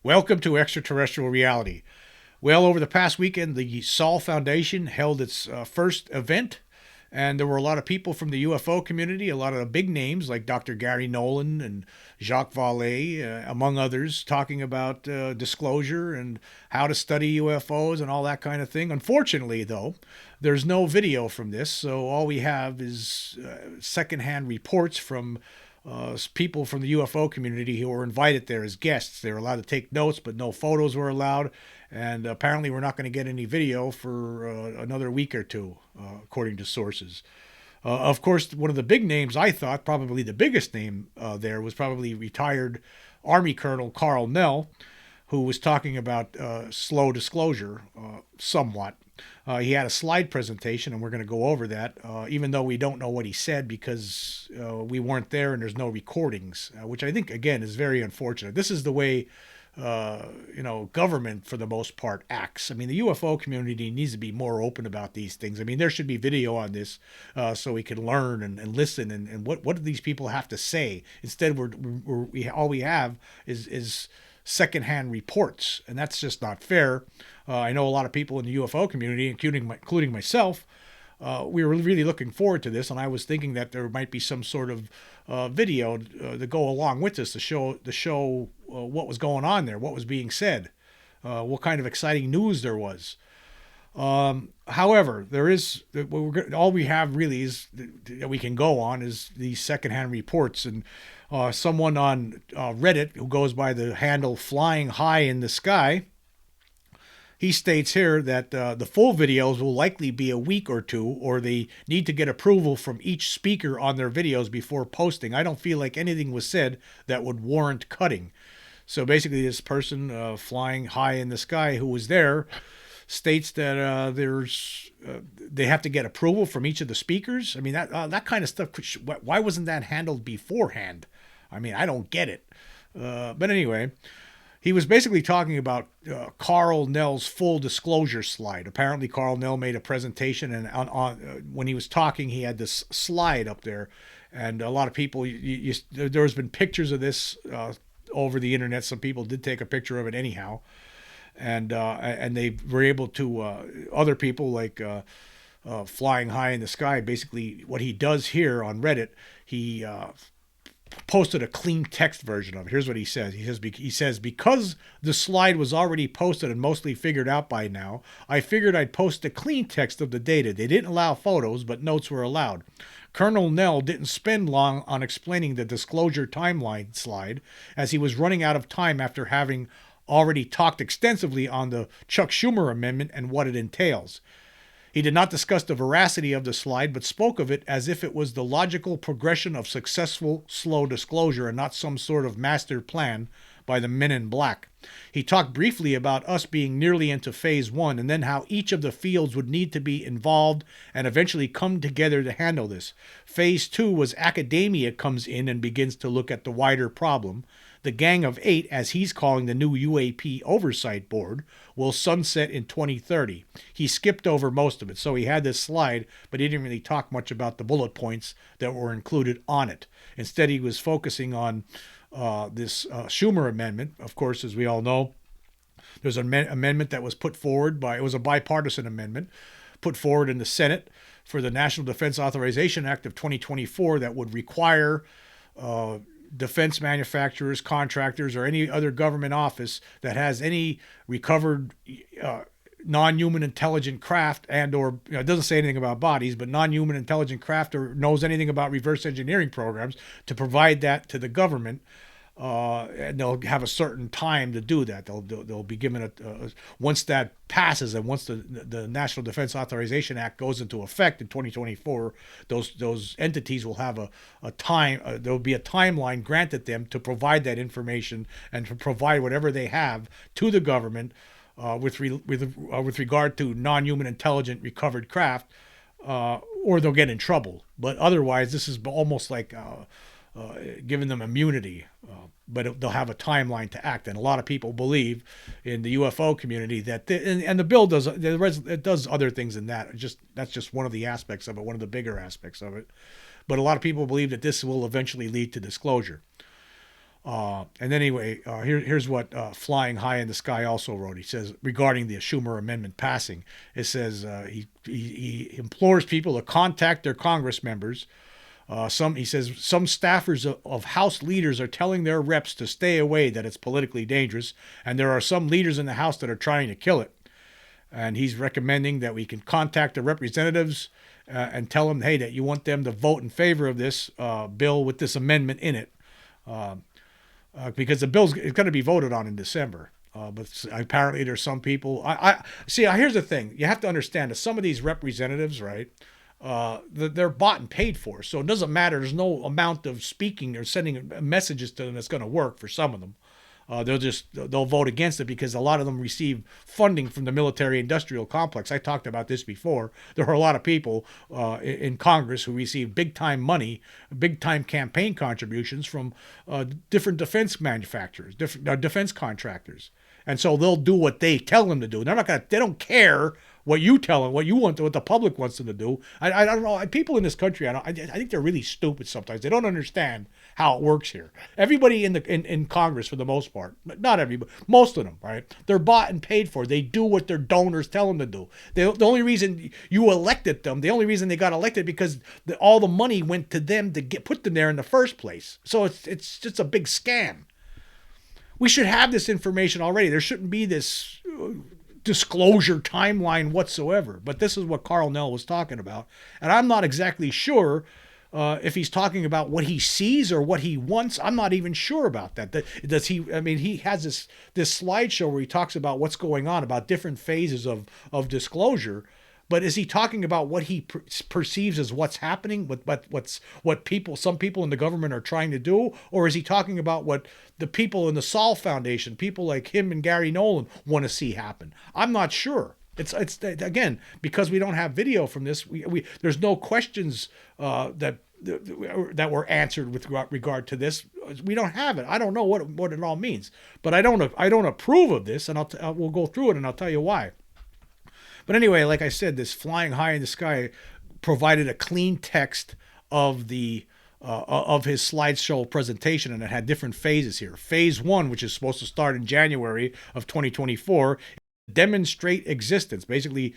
Welcome to Extraterrestrial Reality. Well, over the past weekend, the Saul Foundation held its first event, and there were a lot of people from the UFO community, a lot of big names like Dr. Gary Nolan and Jacques Vallée, among others, talking about disclosure and how to study UFOs and all that kind of thing. Unfortunately, though, there's no video from this, so all we have is secondhand reports from people from the UFO community who were invited there as guests. They were allowed to take notes, but no photos were allowed. And apparently, we're not going to get any video for another week or two, according to sources. Of course, one of the big names I thought, probably the biggest name there, was probably retired Army Colonel Karl Nell, who was talking about slow disclosure somewhat. He had a slide presentation, and we're going to go over that, even though we don't know what he said because we weren't there and there's no recordings, which I think, again, is very unfortunate. This is the way, government, for the most part, acts. I mean, the UFO community needs to be more open about these things. I mean, there should be video on this so we can learn and listen and what do these people have to say. Instead, all we have is secondhand reports, and that's just not fair. I know a lot of people in the UFO community, including myself, we were really looking forward to this, and I was thinking that there might be some sort of video to go along with this to show what was going on there, what was being said, what kind of exciting news there was. However, there is all we have really is that we can go on is these secondhand reports, and someone on Reddit who goes by the handle "Flying High in the Sky." He states here that the full videos will likely be a week or two, or they need to get approval from each speaker on their videos before posting. I don't feel like anything was said that would warrant cutting. So basically, this person flying high in the sky who was there states that they have to get approval from each of the speakers. I mean, that kind of stuff. Why wasn't that handled beforehand? I mean, I don't get it. But anyway, he was basically talking about Karl Nell's full disclosure slide. Apparently, Karl Nell made a presentation, and when he was talking, he had this slide up there, and a lot of people. There's been pictures of this over the internet. Some people did take a picture of it anyhow, and they were able to. Other people like Flying High in the Sky. Basically, what he does here on Reddit, he posted a clean text version of it. Here's what he says. He says, because the slide was already posted and mostly figured out by now, I figured I'd post a clean text of the data. They didn't allow photos, but notes were allowed. Colonel Nell didn't spend long on explaining the disclosure timeline slide, as he was running out of time after having already talked extensively on the Chuck Schumer amendment and what it entails. He did not discuss the veracity of the slide, but spoke of it as if it was the logical progression of successful slow disclosure and not some sort of master plan by the men in black. He talked briefly about us being nearly into phase one, and then how each of the fields would need to be involved and eventually come together to handle this. Phase two was academia comes in and begins to look at the wider problem. The Gang of Eight, as he's calling the new UAP Oversight Board, will sunset in 2030. He skipped over most of it, so he had this slide, but he didn't really talk much about the bullet points that were included on it. Instead, he was focusing on this Schumer amendment. Of course, as we all know, there's an amendment that was put forward it was a bipartisan amendment, put forward in the Senate for the National Defense Authorization Act of 2024 that would require defense manufacturers, contractors, or any other government office that has any recovered non-human intelligent craft or it doesn't say anything about bodies, but non-human intelligent craft or knows anything about reverse engineering programs to provide that to the government. And they'll have a certain time to do that. They'll be given once that passes, and once the National Defense Authorization Act goes into effect in 2024, those entities will have a time. There'll be a timeline granted them to provide that information and to provide whatever they have to the government with regard to non-human intelligent recovered craft, or they'll get in trouble. But otherwise, this is almost like giving them immunity, but they'll have a timeline to act. And a lot of people believe in the UFO community that and the bill does other things than that. That's just one of the aspects of it, one of the bigger aspects of it. But a lot of people believe that this will eventually lead to disclosure. And then anyway, here's what Flying High in the Sky also wrote. He says regarding the Schumer amendment passing, it says he implores people to contact their Congress members. He says some staffers of House leaders are telling their reps to stay away, that it's politically dangerous, and there are some leaders in the House that are trying to kill it. And he's recommending that we can contact the representatives and tell them, hey, that you want them to vote in favor of this bill with this amendment in it. Because the bill's going to be voted on in December. But apparently there's some people. I see. Here's the thing: you have to understand that some of these representatives, right? They're bought and paid for, so it doesn't matter. There's no amount of speaking or sending messages to them that's going to work for some of them. They'll vote against it because a lot of them receive funding from the military-industrial complex. I talked about this before. There are a lot of people in Congress who receive big-time money, big-time campaign contributions from different defense manufacturers, different defense contractors, and so they'll do what they tell them to do. They're not gonna. They don't care what you tell them, what you want, what the public wants them to do. I don't know. People in this country, I think they're really stupid sometimes. They don't understand how it works here. Everybody in Congress, for the most part, not everybody, most of them, right? They're bought and paid for. They do what their donors tell them to do. The only reason you elected them, the only reason they got elected, because all the money went to them to put them there in the first place. So it's just a big scam. We should have this information already. There shouldn't be this disclosure timeline whatsoever. But this is what Karl Nell was talking about. And I'm not exactly sure if he's talking about what he sees or what he wants. I'm not even sure about that. Does he? I mean, he has this slideshow where he talks about what's going on, about different phases of disclosure. But is he talking about what he perceives as what's happening, what some people in the government are trying to do, or is he talking about what the people in the Sol Foundation, people like him and Gary Nolan, want to see happen? I'm not sure. It's again, because we don't have video from this. There's no questions that were answered with regard to this. We don't have it. I don't know what it all means, but I don't approve of this, and we'll go through it and I'll tell you why. But anyway, like I said, this Flying High in the Sky provided a clean text of his slideshow presentation, and it had different phases here. Phase 1, which is supposed to start in January of 2024, demonstrate existence. Basically,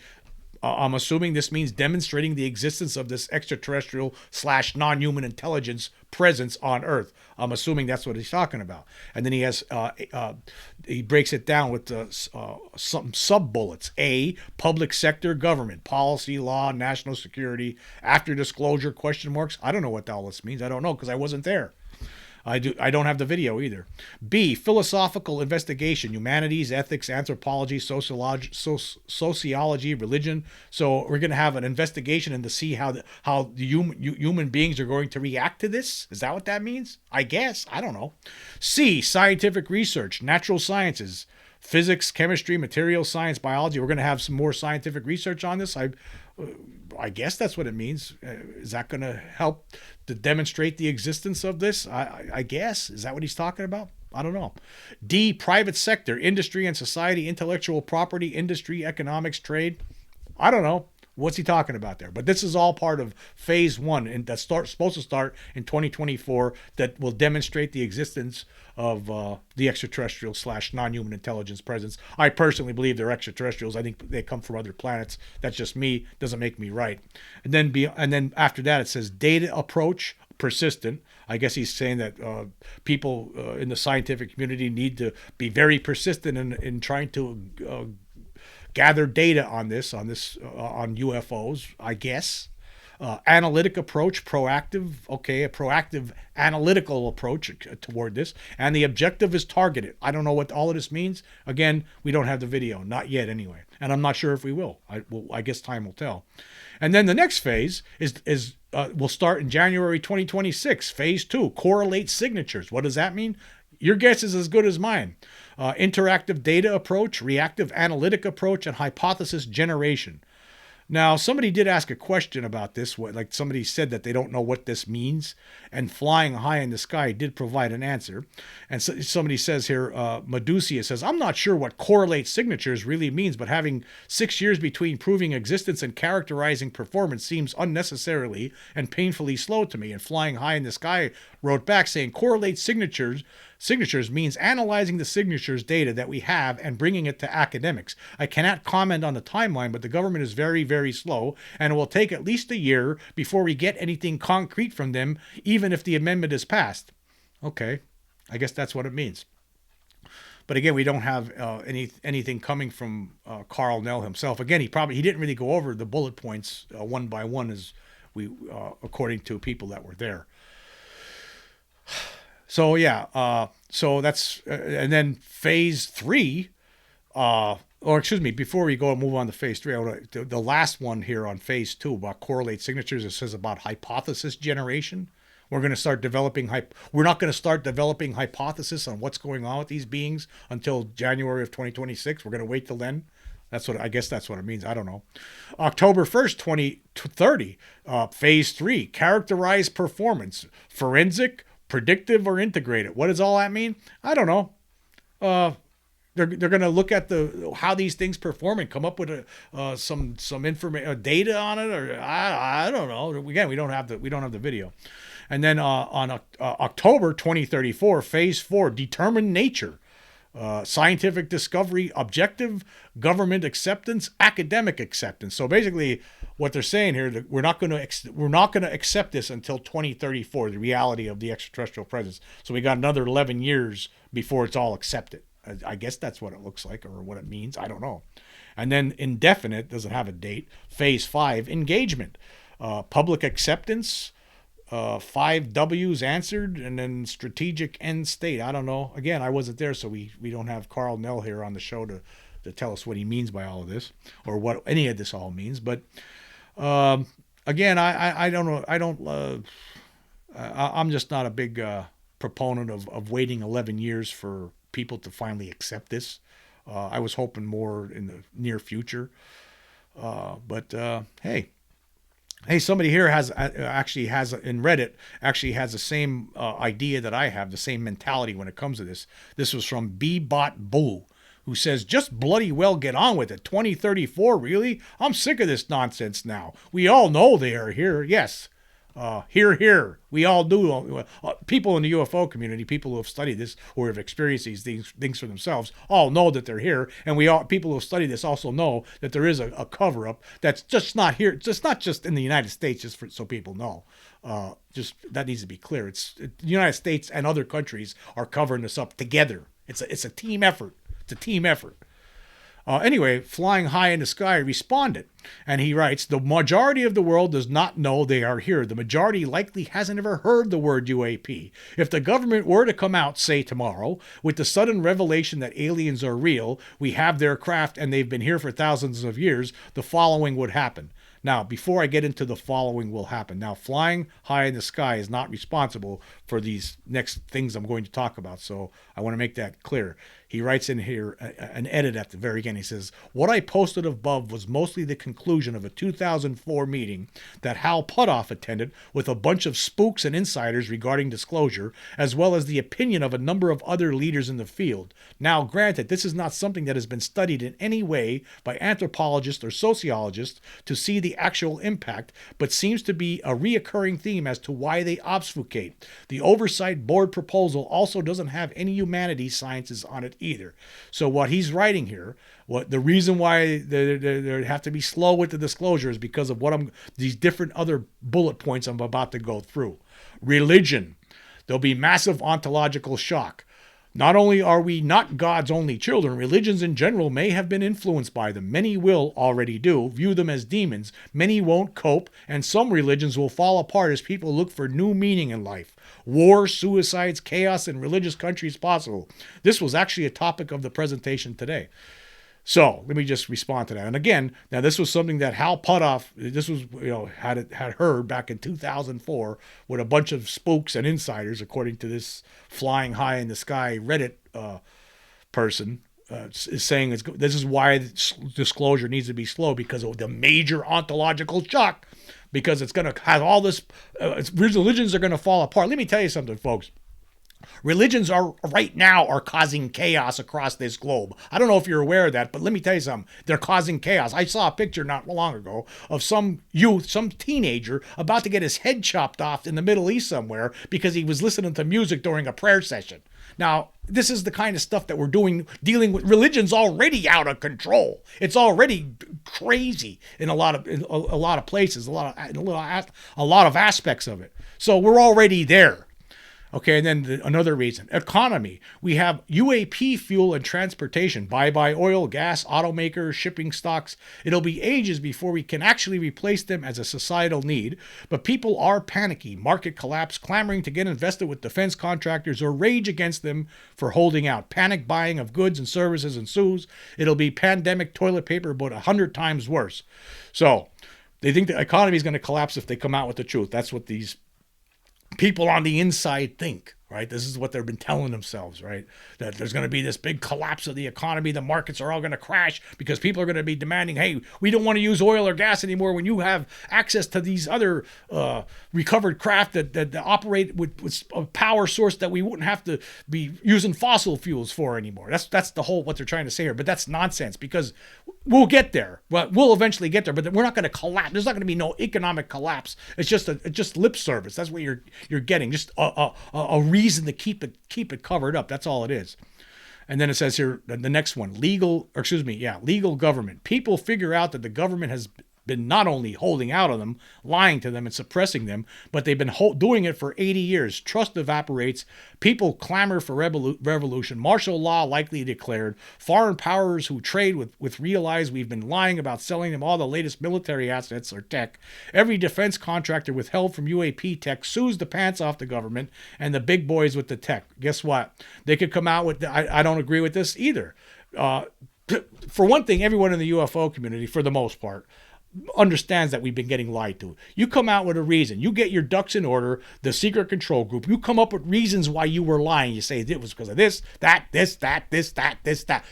I'm assuming this means demonstrating the existence of this extraterrestrial / non-human intelligence presence on Earth. I'm assuming that's what he's talking about. And then he breaks it down with some sub-bullets. A, public sector government, policy, law, national security, after disclosure, question marks. I don't know what all this means. I don't know because I wasn't there. I don't have the video either. B, philosophical investigation, humanities, ethics, anthropology, sociology, religion. So we're going to have an investigation and to see how the human beings are going to react to this. Is that what that means? I guess. I don't know. C, scientific research, natural sciences, physics, chemistry, material science, biology. We're going to have some more scientific research on this. I guess that's what it means. Is that going to help to demonstrate the existence of this? I guess. Is that what he's talking about? I don't know. D, private sector, industry and society, intellectual property, industry, economics, trade. I don't know. What's he talking about there? But this is all part of phase 1, and that's supposed to start in 2024, that will demonstrate the existence of the extraterrestrial / non-human intelligence presence. I personally believe they're extraterrestrials. I think they come from other planets. That's just me. Doesn't make me right. And then after that, it says data approach, persistent. I guess he's saying that people in the scientific community need to be very persistent in trying to gather data on UFOs, I guess. Analytic approach, proactive. Okay, a proactive analytical approach toward this. And the objective is targeted. I don't know what all of this means. Again, we don't have the video. Not yet, anyway. And I'm not sure if we will. I guess time will tell. And then the next phase will start in January 2026. Phase 2, correlate signatures. What does that mean? Your guess is as good as mine. Interactive data approach, reactive analytic approach, and hypothesis generation. Now, somebody did ask a question about this. Like somebody said that they don't know what this means, and Flying High in the Sky did provide an answer. And so, somebody says here, Medusia says, I'm not sure what correlate signatures really means, but having 6 years between proving existence and characterizing performance seems unnecessarily and painfully slow to me. And Flying High in the Sky wrote back saying, correlate signatures signatures means analyzing the signatures data that we have and bringing it to academics. I cannot comment on the timeline, but the government is very, very slow, and it will take at least a year before we get anything concrete from them, even if the amendment is passed. Okay, I guess that's what it means. But again, we don't have anything coming from Karl Nell himself. Again, he didn't really go over the bullet points one by one, as we according to people that were there. So yeah, so that's and then phase 3, or excuse me, before we go and move on to phase 3, the last one here on phase 2 about correlate signatures. It says about hypothesis generation. We're going to start developing. We're not going to start developing hypothesis on what's going on with these beings until January of 2026. We're going to wait till then. I guess that's what it means. I don't know. October 1st, 2030, phase 3, characterize performance, forensic, predictive, or integrated. What does all that mean? I don't know. They're going to look at how these things perform and come up with some information, data on it, or I don't know. Again, we don't have the video. And then on October 2034, phase 4, determine nature, scientific discovery, objective, government acceptance, academic acceptance. So basically, what they're saying here, that we're not going to accept this until 2034, the reality of the extraterrestrial presence. So we got another 11 years before it's all accepted. I guess that's what it looks like, or what it means. I don't know. And then indefinite, doesn't have a date. Phase 5, engagement, public acceptance, 5 W's answered, and then strategic end state. I don't know. Again, I wasn't there, so we don't have Karl Nell here on the show to tell us what he means by all of this, or what any of this all means. But again, I don't know. I'm just not a big proponent of waiting 11 years for people to finally accept this. I was hoping more in the near future. But hey, somebody here actually has in Reddit has the same idea that I have, the same mentality when it comes to this. This was from Bbot Boo, who says, just bloody well get on with it. 2034, really? I'm sick of this nonsense now. We all know they are here. Yes. Here. We all do. People in the UFO community, people who have studied this or have experienced these things for themselves, all know that they're here. And people who have studied this also know that there is a cover-up that's just not here. It's not just in the United States, so people know. Just that needs to be clear. The United States and other countries are covering this up together. It's a team effort. It's a team effort. Anyway, Flying High in the Sky responded, and he writes, the majority of the world does not know they are here. The majority likely hasn't ever heard the word UAP. If the government were to come out, say tomorrow, with the sudden revelation that aliens are real, we have their craft, and they've been here for thousands of years, the following would happen. Now, before I get into the following will happen. Now, Flying High in the Sky is not responsible for these next things I'm going to talk about, so I want to make that clear. He writes in here an edit at the very beginning. He says, what I posted above was mostly the conclusion of a 2004 meeting that Hal Puthoff attended with a bunch of spooks and insiders regarding disclosure, as well as the opinion of a number of other leaders in the field. Now, granted, this is not something that has been studied in any way by anthropologists or sociologists to see the actual impact, but seems to be a reoccurring theme as to why they obfuscate. The Oversight Board proposal also doesn't have any humanities sciences on it either. So what he's writing here, the reason why they have to be slow with the disclosure is because of these different other bullet points I'm about to go through. Religion. There'll be massive ontological shock. Not only are we not God's only children, religions in general may have been influenced by them. Many will, already do, view them as demons. Many won't cope, and some religions will fall apart as people look for new meaning in life. War, suicides, chaos in religious countries possible. This was actually a topic of the presentation today. So let me just respond to that. And again, now this was something that Hal Puthoff, had heard back in 2004 with a bunch of spooks and insiders, according to this Flying High in the Sky Reddit person, is saying this is why disclosure needs to be slow, because of the major ontological shock, because it's going to have all this, religions are going to fall apart. Let me tell you something, folks. Religions are causing chaos across this globe. I don't know if you're aware of that, but let me tell you something. They're causing chaos. I saw a picture not long ago of some teenager about to get his head chopped off in the Middle East somewhere because he was listening to music during a prayer session. Now, this is the kind of stuff that we're dealing with. Religion's already out of control. It's already crazy in a lot of places, a lot of aspects of it. So we're already there. Okay, and then another reason, economy. We have UAP fuel and transportation, bye-bye oil, gas, automakers, shipping stocks. It'll be ages before we can actually replace them as a societal need, but people are panicky, market collapse, clamoring to get invested with defense contractors or rage against them for holding out. Panic buying of goods and services ensues. It'll be pandemic toilet paper, but 100 times worse. So they think the economy is going to collapse if they come out with the truth. That's what these people on the inside think, right? This is what they've been telling themselves, right? That there's going to be this big collapse of the economy. The markets are all going to crash because people are going to be demanding, hey, we don't want to use oil or gas anymore when you have access to these other recovered craft that operate with a power source that we wouldn't have to be using fossil fuels for anymore. That's the whole what they're trying to say here. But that's nonsense because we'll get there. Well, we'll eventually get there, but we're not going to collapse. There's not going to be no economic collapse. It's just lip service. That's what you're getting. Just a reason to keep it covered up. That's all it is. And then it says here, the next one, legal government. People figure out that the government has been not only holding out on them, lying to them and suppressing them, but they've been doing it for 80 years. Trust evaporates. People clamor for revolution. Martial law likely declared. Foreign powers who trade with realize we've been lying about selling them all the latest military assets or tech. Every defense contractor withheld from UAP tech sues the pants off the government and the big boys with the tech. Guess what? They could come out with, I don't agree with this either. For one thing, everyone in the UFO community, for the most part, understands that we've been getting lied to. You come out with a reason. You get your ducks in order, the secret control group. You come up with reasons why you were lying. You say it was because of this, that.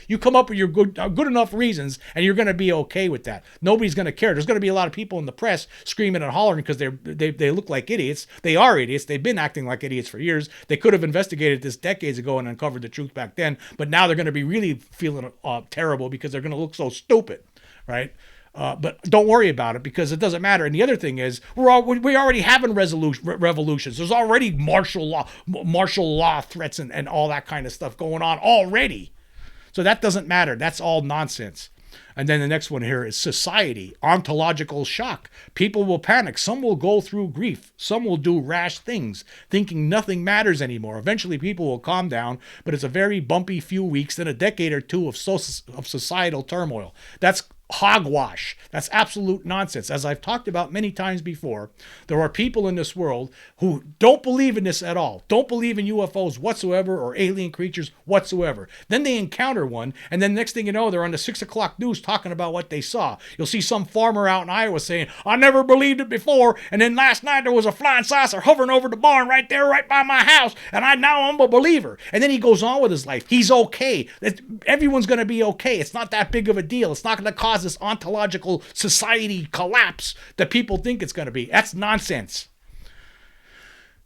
You come up with your good enough reasons, and you're going to be okay with that. Nobody's going to care. There's going to be a lot of people in the press screaming and hollering because they look like idiots. They are idiots. They've been acting like idiots for years. They could have investigated this decades ago and uncovered the truth back then, but now they're going to be really feeling terrible because they're going to look so stupid, right? But don't worry about it because it doesn't matter. And the other thing is, we already having revolutions. There's already martial law threats and all that kind of stuff going on already. So that doesn't matter. That's all nonsense. And then the next one here is society, ontological shock. People will panic. Some will go through grief. Some will do rash things, thinking nothing matters anymore. Eventually, people will calm down, but it's a very bumpy few weeks, then a decade or two of societal turmoil. That's hogwash. That's absolute nonsense. As I've talked about many times before, there are people in this world who don't believe in this at all, don't believe in UFOs whatsoever or alien creatures whatsoever. Then they encounter one, and then next thing you know, they're on the 6 o'clock news talking about what they saw. You'll see some farmer out in Iowa saying, I never believed it before, and then last night there was a flying saucer hovering over the barn right there, right by my house, and now I'm a believer. And then he goes on with his life. He's okay. Everyone's going to be okay. It's not that big of a deal. It's not going to cause this ontological society collapse that people think it's going to be. That's nonsense.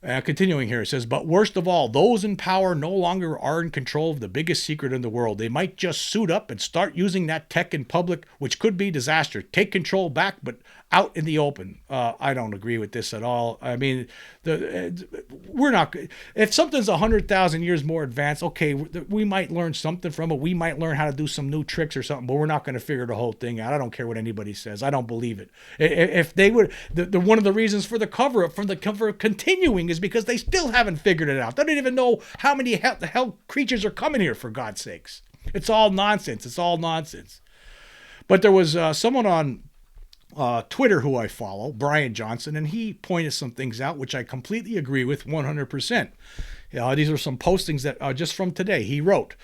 Continuing here, it says, but worst of all, those in power no longer are in control of the biggest secret in the world. They might just suit up and start using that tech in public, which could be disaster. Take control back, but out in the open. I don't agree with this at all. I mean, we're not. If something's 100,000 years more advanced, okay, we might learn something from it. We might learn how to do some new tricks or something, but we're not going to figure the whole thing out. I don't care what anybody says. I don't believe it. If they would, one of the reasons for the cover-up, from the cover continuing, is because they still haven't figured it out. They don't even know how many hell creatures are coming here, for God's sakes. It's all nonsense. It's all nonsense. But there was someone on Twitter who I follow, Brian Johnson, and he pointed some things out which I completely agree with 100%. These are some postings that are just from today. He wrote,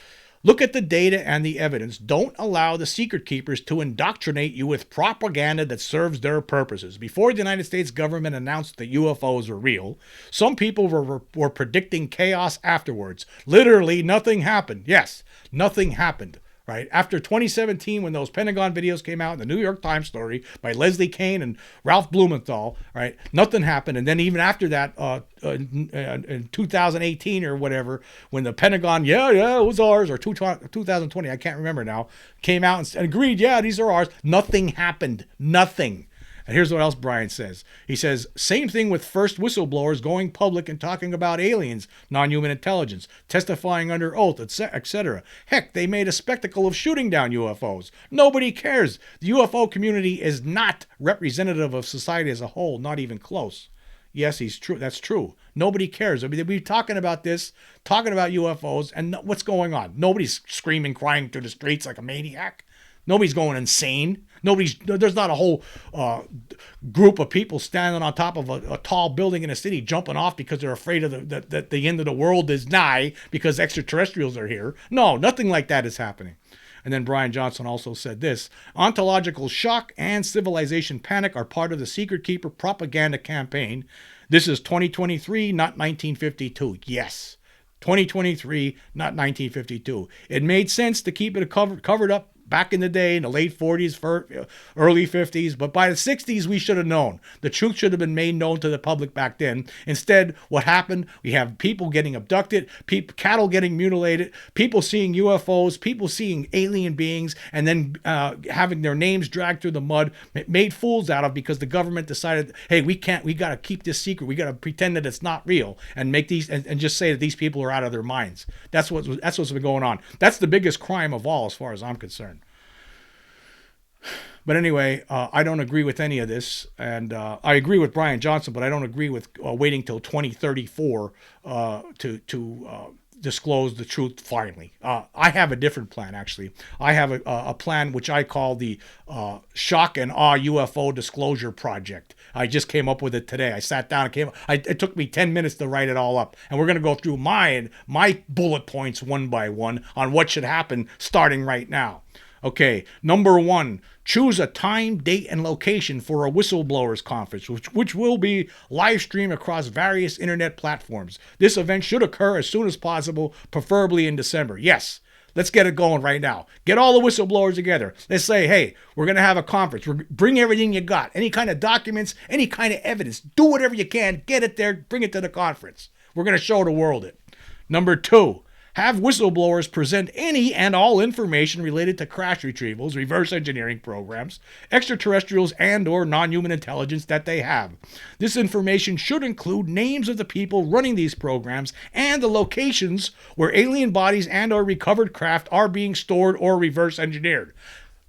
look at the data and the evidence. Don't allow the secret keepers to indoctrinate you with propaganda that serves their purposes. Before the United States government announced that UFOs were real, some people were predicting chaos afterwards. Literally nothing happened. Yes, nothing happened. Right? After 2017, when those Pentagon videos came out in the New York Times story by Leslie Kean and Ralph Blumenthal, right? Nothing happened. And then even after that, in 2018 or whatever, when the Pentagon, it was ours, or 2020, I can't remember now, came out and agreed, yeah, these are ours. Nothing happened. Nothing. And here's what else Brian says. He says, same thing with first whistleblowers going public and talking about aliens, non-human intelligence, testifying under oath, etc. Heck, they made a spectacle of shooting down UFOs. Nobody cares. The UFO community is not representative of society as a whole, not even close. Yes, he's true. That's true. Nobody cares. I mean, we're talking about this, talking about UFOs, and what's going on? Nobody's screaming, crying through the streets like a maniac. Nobody's going insane. There's not a whole group of people standing on top of a tall building in a city jumping off because they're afraid of that the end of the world is nigh because extraterrestrials are here. No, nothing like that is happening. And then Brian Johnson also said this: ontological shock and civilization panic are part of the Secret Keeper propaganda campaign. This is 2023, not 1952. Yes, 2023, not 1952. It made sense to keep it covered up back in the day, in the late 40s, early 50s, but by the 60s, we should have known. The truth should have been made known to the public back then. Instead, what happened? We have people getting abducted, cattle getting mutilated, people seeing UFOs, people seeing alien beings, and then having their names dragged through the mud, made fools out of because the government decided, hey, we got to keep this secret. We got to pretend that it's not real and make these and just say that these people are out of their minds. That's what's been going on. That's the biggest crime of all, as far as I'm concerned. But anyway, I don't agree with any of this, and I agree with Brian Johnson, but I don't agree with waiting till 2034 to disclose the truth finally. I have a different plan, actually. I have a plan which I call the Shock and Awe UFO Disclosure Project. I just came up with it today. I sat down and it took me 10 minutes to write it all up. And we're going to go through my bullet points one by one on what should happen starting right now. Okay, number 1, choose a time, date, and location for a whistleblowers conference, which will be live streamed across various internet platforms. This event should occur as soon as possible, preferably in December. Yes, let's get it going right now. Get all the whistleblowers together. Let's say, hey, we're going to have a conference. Bring everything you got, any kind of documents, any kind of evidence. Do whatever you can. Get it there. Bring it to the conference. We're going to show the world it. Number 2, have whistleblowers present any and all information related to crash retrievals, reverse engineering programs, extraterrestrials, and or non-human intelligence that they have. This information should include names of the people running these programs and the locations where alien bodies and or recovered craft are being stored or reverse engineered.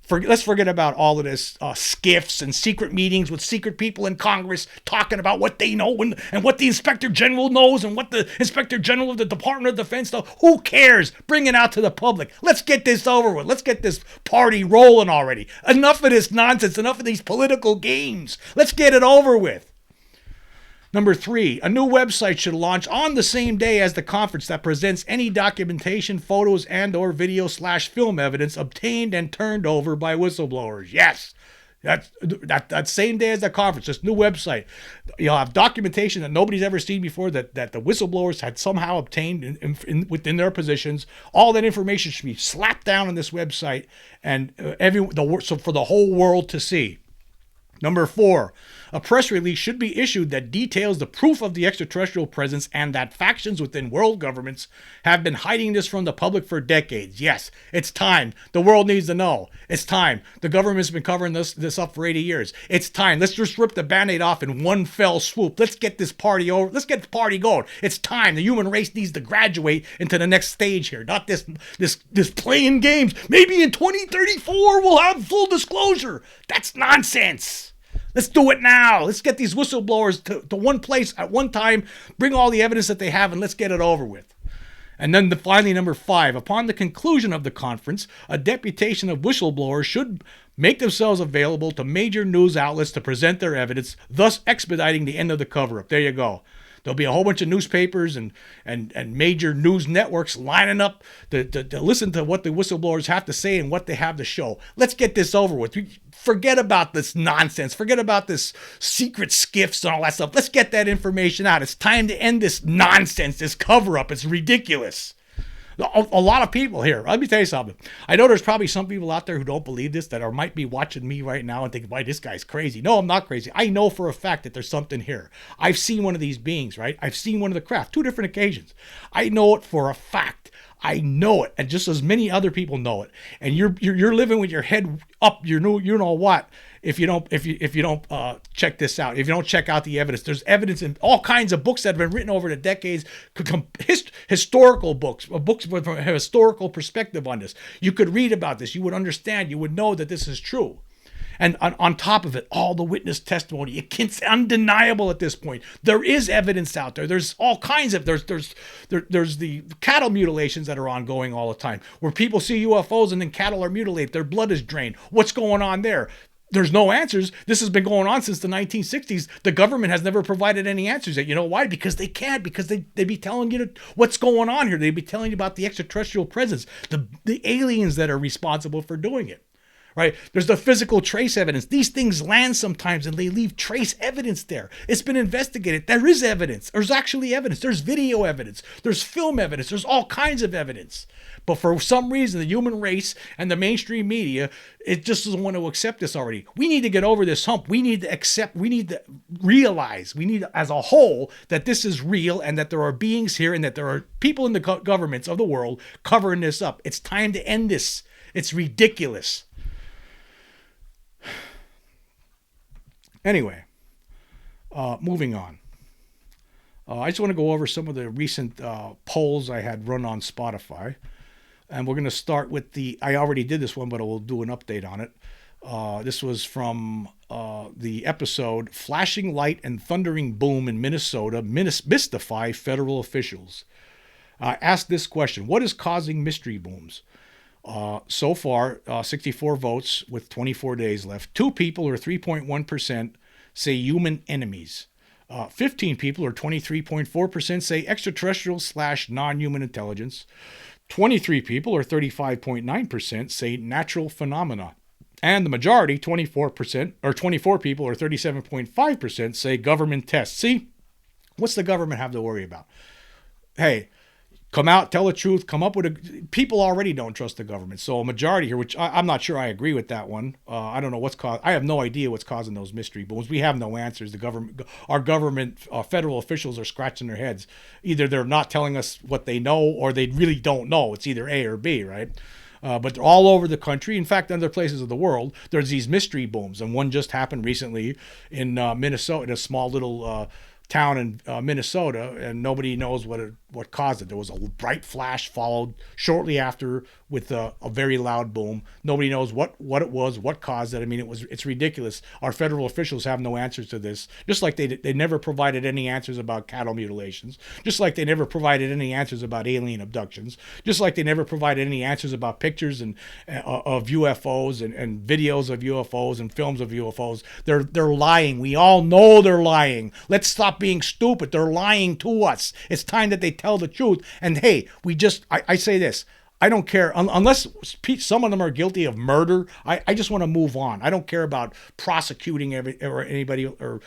Let's forget about all of this skiffs and secret meetings with secret people in Congress talking about what they know and what the Inspector General knows and what the Inspector General of the Department of Defense knows. Who cares? Bring it out to the public. Let's get this over with. Let's get this party rolling already. Enough of this nonsense. Enough of these political games. Let's get it over with. Number 3, a new website should launch on the same day as the conference that presents any documentation, photos, and or video/film evidence obtained and turned over by whistleblowers. Yes, that same day as the conference, this new website. You'll have documentation that nobody's ever seen before that the whistleblowers had somehow obtained within their positions. All that information should be slapped down on this website and so for the whole world to see. Number 4, a press release should be issued that details the proof of the extraterrestrial presence and that factions within world governments have been hiding this from the public for decades. Yes, it's time. The world needs to know. It's time. The government's been covering this up for 80 years. It's time. Let's just rip the Band-Aid off in one fell swoop. Let's get this party over. Let's get the party going. It's time. The human race needs to graduate into the next stage here. Not this playing games. Maybe in 2034 we'll have full disclosure. That's nonsense. Let's do it now. Let's get these whistleblowers to one place at one time, bring all the evidence that they have, and let's get it over with. And then finally, number 5, upon the conclusion of the conference, a deputation of whistleblowers should make themselves available to major news outlets to present their evidence, thus expediting the end of the cover-up. There you go. There'll be a whole bunch of newspapers and major news networks lining up to listen to what the whistleblowers have to say and what they have to show. Let's get this over with. Forget about this nonsense. Forget about this secret skiffs and all that stuff. Let's get that information out. It's time to end this nonsense, this cover-up. It's ridiculous. A lot of people here. Let me tell you something. I know there's probably some people out there who don't believe this that might be watching me right now and thinking, why, this guy's crazy. No, I'm not crazy. I know for a fact that there's something here. I've seen one of these beings, right? I've seen one of the craft, 2 different occasions. I know it for a fact. I know it, and just as many other people know it. And you're living with your head up. You know what? If you don't check this out, if you don't check out the evidence, there's evidence in all kinds of books that have been written over the decades, historical books with a historical perspective on this. You could read about this. You would understand. You would know that this is true. And on top of it, all the witness testimony, it's undeniable at this point. There is evidence out there. There's all kinds of, there's the cattle mutilations that are ongoing all the time, where people see UFOs and then cattle are mutilated. Their blood is drained. What's going on there? There's no answers. This has been going on since the 1960s. The government has never provided any answers yet. You know why? Because they can't. Because they be telling you what's going on here. They'd be telling you about the extraterrestrial presence, the aliens that are responsible for doing it. Right? There's the physical trace evidence. These things land sometimes and they leave trace evidence there. It's been investigated. There is evidence. There's actually evidence. There's video evidence. There's film evidence. There's all kinds of evidence. But for some reason, the human race and the mainstream media, it just doesn't want to accept this already. We need to get over this hump. We need to accept, we need to realize, we need as a whole that this is real and that there are beings here and that there are people in the governments of the world covering this up. It's time to end this. It's ridiculous. Anyway, moving on. I just want to go over some of the recent polls I had run on Spotify. And we're going to start with I already did this one, but I will do an update on it. This was from the episode, Flashing Light and Thundering Boom in Minnesota Mystify Federal Officials. I asked this question: what is causing mystery booms? So far, 64 votes with 24 days left. 2 people, or 3.1%, say human enemies. 15 people, or 23.4%, say extraterrestrial / non-human intelligence. 23 people, or 35.9%, say natural phenomena. And the majority, 24%, or 24 people, or 37.5%, say government tests. See, what's the government have to worry about? Hey, come out, tell the truth, come up with people already don't trust the government. So a majority here, which I'm not sure I agree with that one. I don't know I have no idea what's causing those mystery booms. We have no answers. Our government, federal officials are scratching their heads. Either they're not telling us what they know or they really don't know. It's either A or B, right? But they're all over the country. In fact, other places of the world, there's these mystery booms. And one just happened recently in Minnesota, in a small little town in Minnesota, and nobody knows what caused it. There was a bright flash followed shortly after with a very loud boom. Nobody knows what it was, what caused it. I mean, it's ridiculous. Our federal officials have no answers to this. Just like they never provided any answers about cattle mutilations. Just like they never provided any answers about alien abductions. Just like they never provided any answers about pictures and of UFOs and videos of UFOs and films of UFOs. They're lying. We all know they're lying. Let's stop being stupid. They're lying to us. It's time that they tell the truth. And hey, I say this. I don't care unless some of them are guilty of murder. I just want to move on. I don't care about prosecuting anybody, or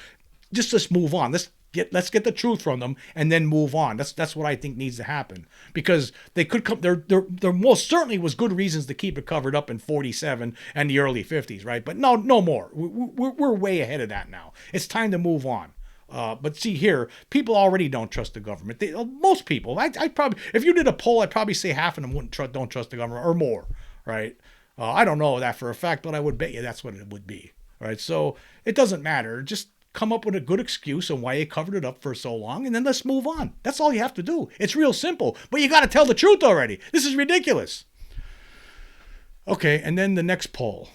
just move on. Let's get the truth from them and then move on. That's what I think needs to happen, because they could come. There most certainly was good reasons to keep it covered up in 47 and the early 50s, right? But no more. We're way ahead of that now. It's time to move on. But see here, people already don't trust the government. Most people, I'd probably, if you did a poll, I'd probably say half of them don't trust the government, or more, right? I don't know that for a fact, but I would bet you that's what it would be, right? So it doesn't matter. Just come up with a good excuse on why you covered it up for so long, and then let's move on. That's all you have to do. It's real simple, but you got to tell the truth already. This is ridiculous. Okay, and then the next poll.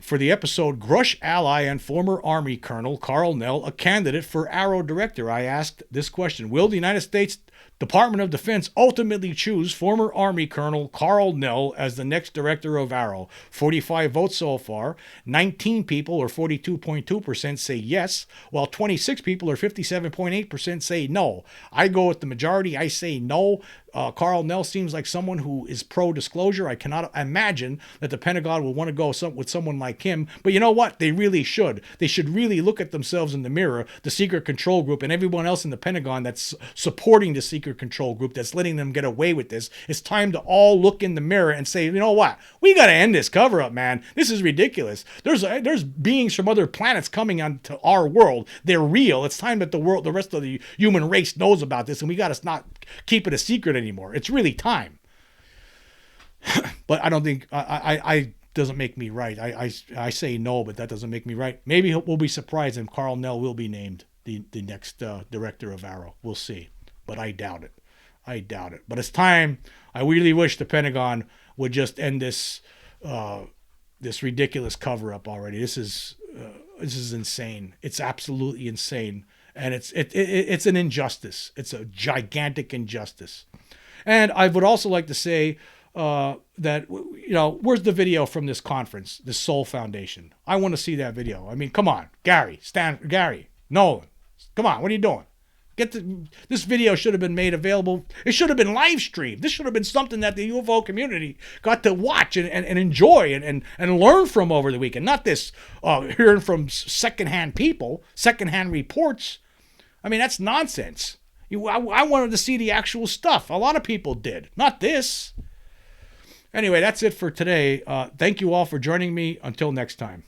For the episode, Grush ally and former Army Colonel Karl Nell, a candidate for Arrow director, I asked this question: will the United States Department of Defense ultimately choose former Army Colonel Karl Nell as the next director of Arrow? 45 votes so far. 19 people, or 42.2%, say yes, while 26 people, or 57.8%, say no. I go with the majority. I say no. Karl Nell seems like someone who is pro-disclosure. I cannot imagine that the Pentagon would want to go with someone like him. But you know what? They really should. They should really look at themselves in the mirror, the Secret Control Group, and everyone else in the Pentagon that's supporting the Secret Control Group, that's letting them get away with this. It's time to all look in the mirror and say, you know what? We got to end this cover-up, man. This is ridiculous. There's beings from other planets coming onto our world. They're real. It's time that the rest of the human race knows about this, and we got to not keep it a secret anymore. It's really time. But I don't think I doesn't make me right. I say no, but that doesn't make me right. Maybe we'll be surprised and Karl Nell will be named the next director of Arrow. We'll see, but I doubt it. I doubt it. But it's time. I really wish the Pentagon would just end this ridiculous cover up already. This is insane. It's absolutely insane, and it's an injustice. It's a gigantic injustice. And I would also like to say that, where's the video from this conference, the Soul Foundation? I want to see that video. I mean, come on, Gary, Nolan, come on, what are you doing? This video should have been made available. It should have been live streamed. This should have been something that the UFO community got to watch and enjoy and learn from over the weekend. Not this hearing from secondhand people, secondhand reports. I mean, that's nonsense. I wanted to see the actual stuff. A lot of people did. Not this. Anyway, that's it for today. Thank you all for joining me. Until next time.